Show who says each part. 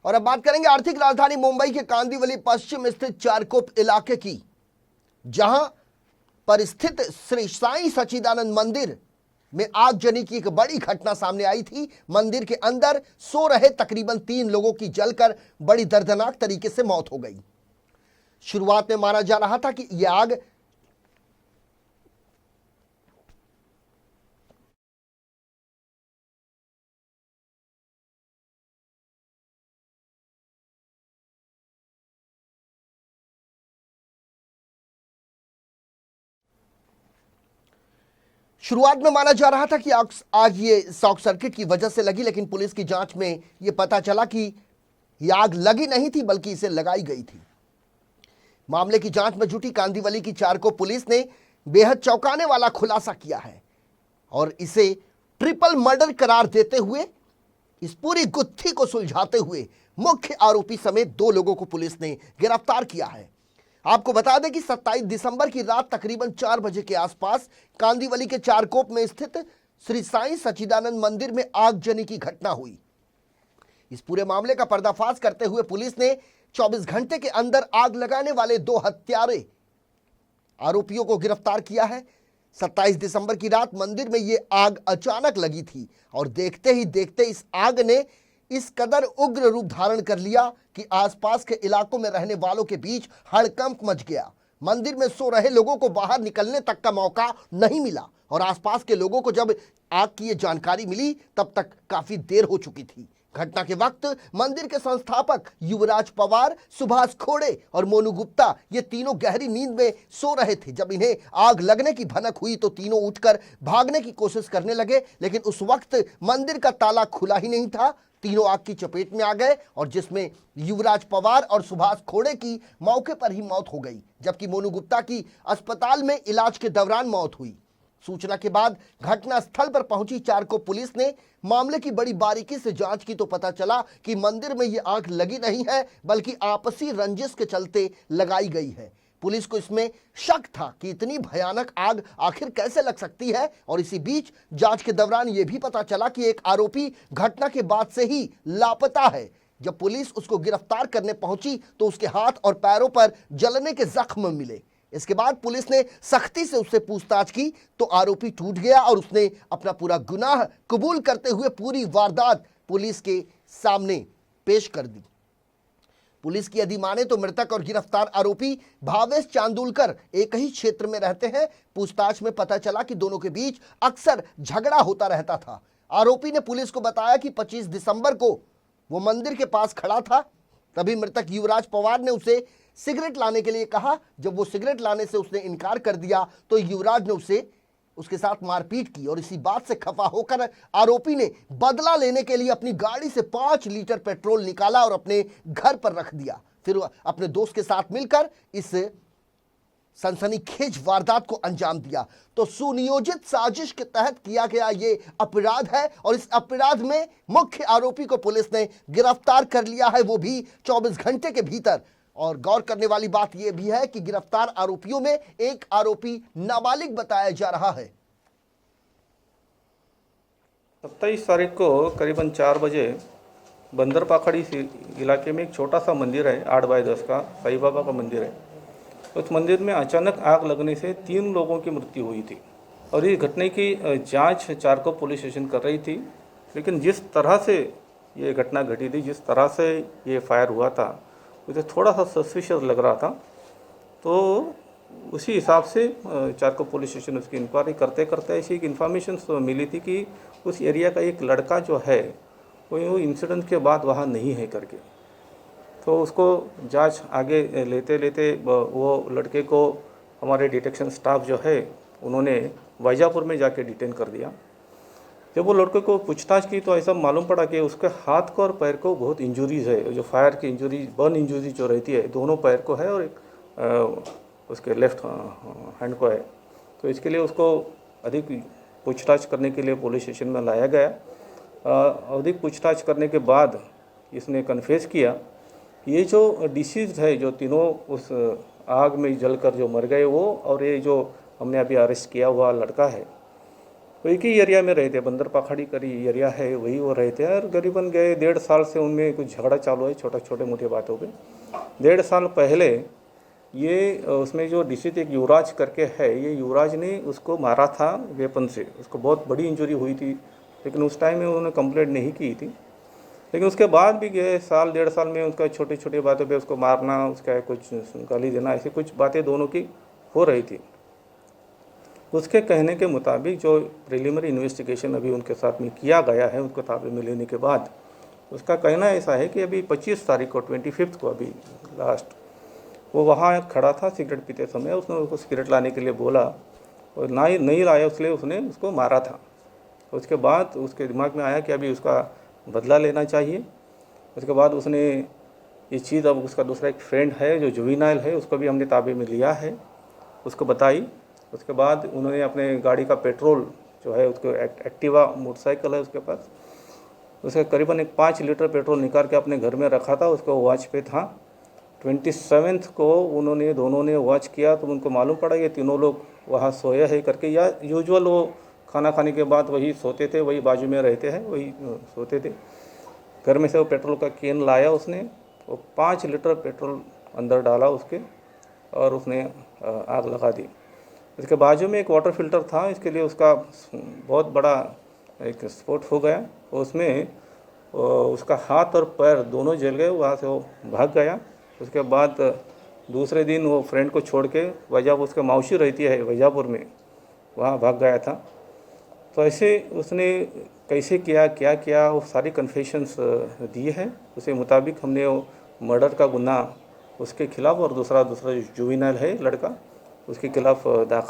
Speaker 1: और अब बात करेंगे आर्थिक राजधानी मुंबई के कांदिवली पश्चिम स्थित चारकोप इलाके की, जहां पर स्थित श्री साईं सच्चिदानंद मंदिर में आगजनी की एक बड़ी घटना सामने आई थी। मंदिर के अंदर सो रहे तकरीबन 3 लोगों की जलकर बड़ी दर्दनाक तरीके से मौत हो गई। शुरुआत में माना जा रहा था कि यह आग आग ये शॉर्ट सर्किट की वजह से लगी, लेकिन पुलिस की जांच में यह पता चला कि यह आग लगी नहीं थी बल्कि इसे लगाई गई थी। मामले की जांच में जुटी कांदिवली की चारकोप पुलिस ने बेहद चौंकाने वाला खुलासा किया है और इसे ट्रिपल मर्डर करार देते हुए इस पूरी गुत्थी को सुलझाते हुए मुख्य आरोपी समेत 2 लोगों को पुलिस ने गिरफ्तार किया है। आपको बता दें कि 27 दिसंबर की रात तकरीबन 4 बजे के आसपास कांदिवली के चारकोप में स्थित श्री साईं सच्चिदानंद मंदिर में आगजनी की घटना हुई। इस पूरे मामले का पर्दाफाश करते हुए पुलिस ने 24 घंटे के अंदर आग लगाने वाले 2 हत्यारे आरोपियों को गिरफ्तार किया है। 27 दिसंबर की रात मंदिर में यह आग अचानक लगी थी और देखते ही देखते इस आग ने इस कदर उग्र रूप धारण कर लिया कि आसपास के इलाकों में रहने वालों के बीच हड़कंप मच गया। मंदिर में सो रहे लोगों को बाहर निकलने तक का मौका नहीं मिला और आसपास के लोगों को जब आग की ये जानकारी मिली तब तक काफी देर हो चुकी थी। घटना के वक्त मंदिर के संस्थापक युवराज पवार, सुभाष खोड़े और मोनू गुप्ता ये तीनों गहरी नींद में सो रहे थे। जब इन्हें आग लगने की भनक हुई तो तीनों उठकर भागने की कोशिश करने लगे, लेकिन उस वक्त मंदिर का ताला खुला ही नहीं था। तीनों आग की चपेट में आ गए और जिसमें युवराज पवार और सुभाष खोड़े की मौके पर ही मौत हो गई, जबकि मोनू गुप्ता की अस्पताल में इलाज के दौरान मौत हुई। सूचना के बाद घटना स्थल पर पहुंची चारकोप पुलिस ने मामले की बड़ी बारीकी से जांच की तो पता चला कि मंदिर में यह आग लगी नहीं है बल्कि आपसी रंजिश के चलते लगाई गई है। पुलिस को इसमें शक था कि इतनी भयानक आग आखिर कैसे लग सकती है और इसी बीच जांच के दौरान यह भी पता चला कि एक आरोपी घटना के बाद से ही लापता है। जब पुलिस उसको गिरफ्तार करने पहुंची तो उसके हाथ और पैरों पर जलने के जख्म मिले। इसके बाद पुलिस ने सख्ती से उससे पूछताछ की तो आरोपी टूट गया और उसने अपना पूरा गुनाह कबूल करते हुए पूरी वारदात पुलिस के सामने पेश कर दी। पुलिस की यदि माने तो मृतक और गिरफ्तार आरोपी भावेश चांदुलकर एक ही क्षेत्र में रहते हैं। पूछताछ में पता चला कि दोनों के बीच अक्सर झगड़ा होता रहता था। आरोपी ने पुलिस को बताया कि 25 दिसंबर को वो मंदिर के पास खड़ा था, तभी मृतक युवराज पवार ने उसे सिगरेट लाने के लिए कहा। जब वो सिगरेट लाने से उसने इनकार कर दिया तो युवराज ने उसके साथ मारपीट की और इसी बात से खफा होकर आरोपी ने बदला लेने के लिए अपनी गाड़ी से 5 लीटर पेट्रोल निकाला और अपने घर पर रख दिया। फिर अपने दोस्त के साथ मिलकर इस सनसनीखेज वारदात को अंजाम दिया। तो सुनियोजित साजिश के तहत किया गया ये अपराध है और इस अपराध में मुख्य आरोपी को पुलिस ने गिरफ्तार कर लिया है, वो भी 24 घंटे के भीतर। और गौर करने वाली बात यह भी है कि गिरफ्तार आरोपियों में एक आरोपी नाबालिग बताया जा रहा है।
Speaker 2: 27 तारीख को करीबन 4 बजे बंदर पाखड़ी इलाके में एक छोटा सा मंदिर है, 8 बाय 10 का साईं बाबा का मंदिर है। उस मंदिर में अचानक आग लगने से 3 लोगों की मृत्यु हुई थी और इस घटने की जांच चारकोप पुलिस स्टेशन कर रही थी। लेकिन जिस तरह से ये घटना घटी थी, जिस तरह से ये फायर हुआ था, मुझे थोड़ा सा सस्पिशियस लग रहा था। तो उसी हिसाब से चारकोप पुलिस स्टेशन उसकी इंक्वायरी करते करते ऐसी एक इन्फॉर्मेशन मिली थी कि उस एरिया का एक लड़का जो है वो इंसिडेंट के बाद वहाँ नहीं है करके। तो उसको जांच आगे लेते लेते वो लड़के को हमारे डिटेक्शन स्टाफ जो है उन्होंने वाइजापुर में जाके डिटेन कर दिया। जब वो लड़के को पूछताछ की तो ऐसा मालूम पड़ा कि उसके हाथ को और पैर को बहुत इंजुरीज़ है। जो फायर की इंजुरी, बर्न इंजुरी जो रहती है, दोनों पैर को है और एक उसके लेफ्ट हैंड को है। तो इसके लिए उसको अधिक पूछताछ करने के लिए पुलिस स्टेशन में लाया गया। अधिक पूछताछ करने के बाद इसने कन्फेस किया कि ये जो डिसीज है, जो तीनों उस आग में जलकर जो मर गए वो, और ये जो हमने अभी अरेस्ट किया हुआ लड़का है, वो एक ही एरिया में रहते, बंदर पाखड़ी करी एरिया है वही वो रहते हैं। और करीबन गए 1.5 साल से उनमें कुछ झगड़ा चालू है छोटे मोटे बातों पे। 1.5 साल पहले ये उसमें जो डिस्ट्रिक्ट एक युवराज करके है, ये युवराज ने उसको मारा था वेपन से, उसको बहुत बड़ी इंजरी हुई थी, लेकिन उस टाइम में उन्होंने कंप्लेंट नहीं की थी। लेकिन उसके बाद भी गए साल 1.5 साल में उसका छोटे बातों पे उसको मारना, उसका कुछ गाली देना, ऐसी कुछ बातें दोनों की हो रही थी। उसके कहने के मुताबिक जो प्रिलिमिनरी इन्वेस्टिगेशन अभी उनके साथ में किया गया है, उनको ताबे में लेने के बाद उसका कहना ऐसा है कि अभी 25 तारीख को 25 को अभी लास्ट वो वहाँ खड़ा था सिगरेट पीते समय, उसने उसको सिगरेट लाने के लिए बोला और नहीं लाया, इसलिए उसने उसको मारा था। उसके बाद उसके दिमाग में आया कि अभी उसका बदला लेना चाहिए। उसके बाद उसने ये चीज़, अब उसका दूसरा एक फ्रेंड है जो जुवेनाइल है, उसको भी हमने ताबे में लिया है, उसको बताई। उसके बाद उन्होंने अपने गाड़ी का पेट्रोल जो है, उसको एक्टिवा मोटरसाइकिल है उसके पास, उसका करीबन एक 5 लीटर पेट्रोल निकाल के अपने घर में रखा था, उसको वॉच पे था। 27 को उन्होंने दोनों ने वॉच किया तो उनको मालूम पड़ा ये तीनों लोग वहाँ सोए है करके, या यूजुअल वो खाना खाने के बाद वही सोते थे, वही बाजू में रहते हैं, वही सोते थे। घर में से वो पेट्रोल का कैन लाया उसने, वो 5 लीटर पेट्रोल अंदर डाला उसके और उसने आग लगा दी। इसके बाजू में एक वाटर फिल्टर था, इसके लिए उसका बहुत बड़ा एक स्फोट हो गया, उसमें उसका हाथ और पैर दोनों जल गए, वहाँ से वो भाग गया। उसके बाद दूसरे दिन वो फ्रेंड को छोड़ के वजापुर, उसका मौसी रहती है वजापुर में, वहाँ भाग गया था। तो ऐसे उसने कैसे किया, क्या किया, वो सारी कन्फेशंस दिए हैं। उसी मुताबिक हमने वो मर्डर का गुनाह उसके खिलाफ़ और दूसरा जुवेनाइल है लड़का, उसके खिलाफ़ दाखिल